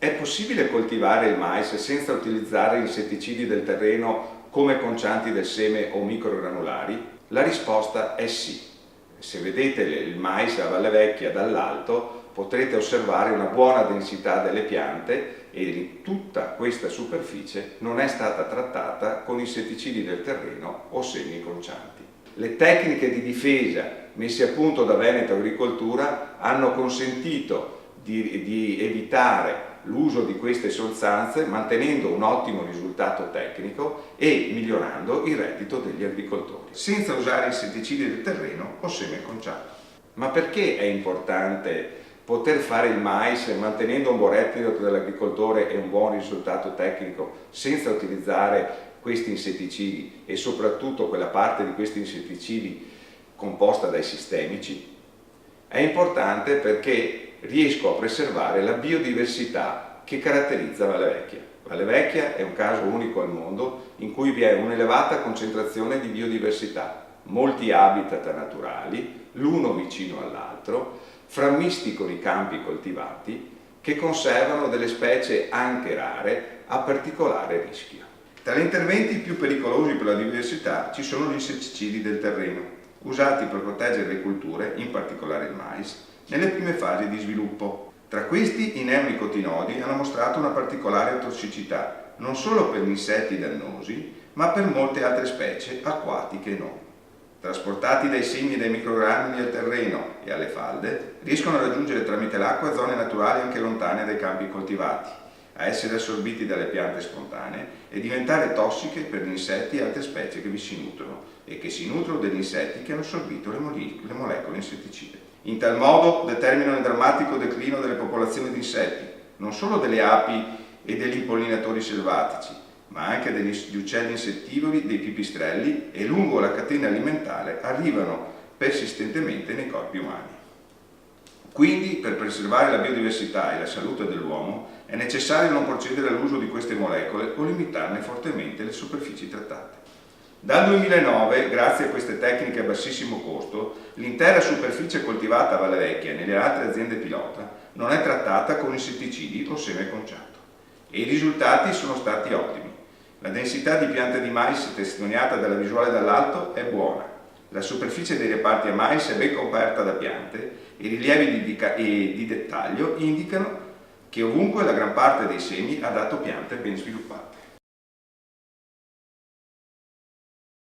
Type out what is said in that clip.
È possibile coltivare il mais senza utilizzare insetticidi del terreno come concianti del seme o microgranulari? La risposta è sì. Se vedete il mais a Valle Vecchia dall'alto potrete osservare una buona densità delle piante e tutta questa superficie non è stata trattata con insetticidi del terreno o semi concianti. Le tecniche di difesa messe a punto da Veneto Agricoltura hanno consentito di evitare l'uso di queste sostanze mantenendo un ottimo risultato tecnico e migliorando il reddito degli agricoltori, senza usare insetticidi del terreno o seme conciato. Ma perché è importante poter fare il mais mantenendo un buon reddito dell'agricoltore e un buon risultato tecnico senza utilizzare questi insetticidi e soprattutto quella parte di questi insetticidi composta dai sistemici? È importante perché riesco a preservare la biodiversità che caratterizza Valle Vecchia. Valle Vecchia è un caso unico al mondo in cui vi è un'elevata concentrazione di biodiversità, molti habitat naturali, l'uno vicino all'altro, frammisti con i campi coltivati, che conservano delle specie anche rare a particolare rischio. Tra gli interventi più pericolosi per la biodiversità ci sono gli insetticidi del terreno, usati per proteggere le culture, in particolare il mais, nelle prime fasi di sviluppo. Tra questi i neonicotinoidi hanno mostrato una particolare tossicità, non solo per gli insetti dannosi, ma per molte altre specie, acquatiche e non. Trasportati dai semi e dai microgranuli al terreno e alle falde, riescono a raggiungere tramite l'acqua zone naturali anche lontane dai campi coltivati, a essere assorbiti dalle piante spontanee e diventare tossiche per gli insetti e altre specie che vi si nutrono e che si nutrono degli insetti che hanno assorbito le molecole insetticide. In tal modo determinano il drammatico declino delle popolazioni di insetti, non solo delle api e degli impollinatori selvatici, ma anche degli uccelli insettivori, dei pipistrelli e lungo la catena alimentare arrivano persistentemente nei corpi umani. Quindi, per preservare la biodiversità e la salute dell'uomo, è necessario non procedere all'uso di queste molecole o limitarne fortemente le superfici trattate. Dal 2009, grazie a queste tecniche a bassissimo costo, l'intera superficie coltivata a Valle Vecchia e nelle altre aziende pilota non è trattata con insetticidi o seme conciato. E i risultati sono stati ottimi. La densità di piante di mais testimoniata dalla visuale dall'alto è buona. La superficie dei reparti a mais è ben coperta da piante e i rilievi di dettaglio indicano che ovunque la gran parte dei semi ha dato piante ben sviluppate.